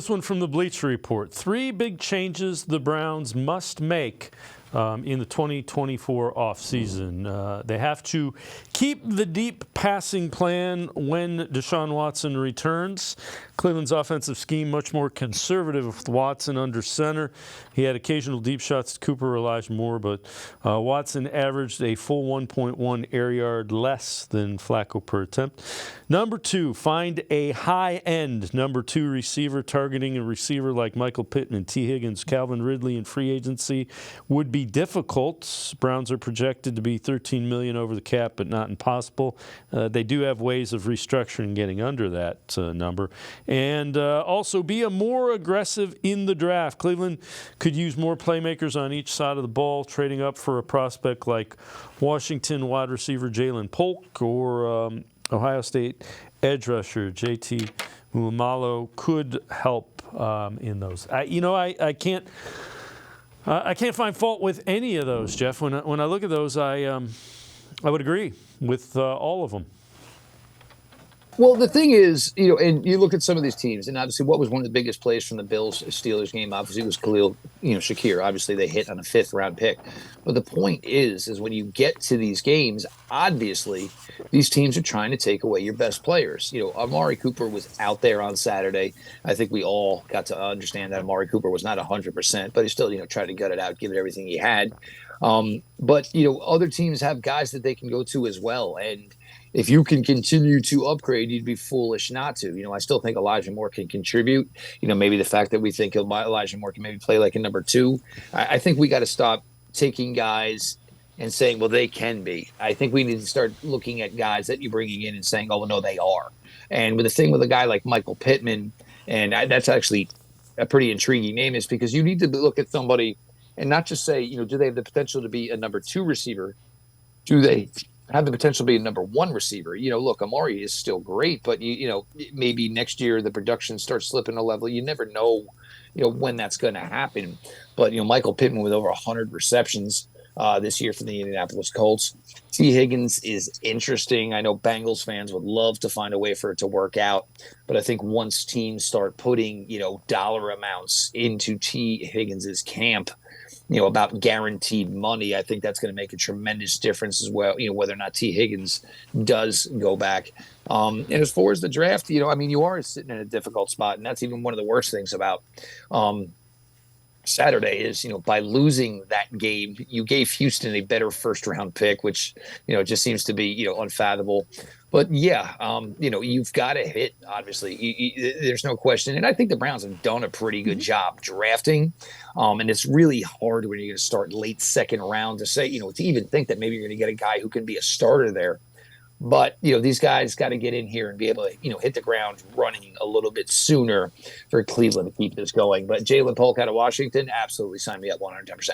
This one from the Bleacher Report. 3 big changes the Browns must make in the 2024 offseason. They have to keep the deep passing plan when Deshaun Watson returns. Cleveland's offensive scheme much more conservative with Watson under center. He had occasional deep shots to Cooper or Elijah Moore, but Watson averaged a full 1.1 air yard less than Flacco per attempt. Number 2, find a high-end number 2 receiver. Targeting a receiver like Michael Pittman, T. Higgins, Calvin Ridley in free agency would be difficult. Browns are projected to be $13 million over the cap, but not impossible. They do have ways of restructuring getting under that number. And also be a more aggressive in the draft. Cleveland could use more playmakers on each side of the ball, trading up for a prospect like Washington wide receiver Jalen Polk or Ohio State edge rusher JT Muamalo could help in those. I can't find fault with any of those, Jeff. When I look at those, I would agree with all of them. Well, the thing is, and you look at some of these teams, and obviously what was one of the biggest plays from the Bills-Steelers game, obviously, was Khalil, Shakir. Obviously, they hit on a 5th-round pick. But the point is when you get to these games, obviously, these teams are trying to take away your best players. Amari Cooper was out there on Saturday. I think we all got to understand that Amari Cooper was not 100%, but he still, tried to gut it out, give it everything he had. But other teams have guys that they can go to as well. And if you can continue to upgrade, you'd be foolish not to. I still think Elijah Moore can contribute. Maybe the fact that we think Elijah Moore can maybe play like a number 2. I think we got to stop taking guys and saying, well, they can be. I think we need to start looking at guys that you're bringing in and saying, oh, well, no, they are. And with the thing with a guy like Michael Pittman, and that's actually a pretty intriguing name, is because you need to look at somebody and not just say, do they have the potential to be a number 2 receiver? Do they have the potential to be a number 1 receiver? Look, Amari is still great, but maybe next year the production starts slipping a level. You never know, when that's going to happen. But Michael Pittman with over 100 receptions this year for the Indianapolis Colts. T. Higgins is interesting. I know Bengals fans would love to find a way for it to work out, but I think once teams start putting dollar amounts into T. Higgins's camp, about guaranteed money, I think that's going to make a tremendous difference as well, whether or not T. Higgins does go back. And as far as the draft, you are sitting in a difficult spot, and that's even one of the worst things about Saturday is, by losing that game, you gave Houston a better 1st-round pick, which, just seems to be, unfathomable. But yeah, you've got to hit, obviously. There's no question. And I think the Browns have done a pretty good job drafting. And it's really hard when you're going to start late 2nd round to say, to even think that maybe you're going to get a guy who can be a starter there. But, these guys got to get in here and be able to, hit the ground running a little bit sooner for Cleveland to keep this going. But Jalen Polk out of Washington, absolutely sign me up 110%.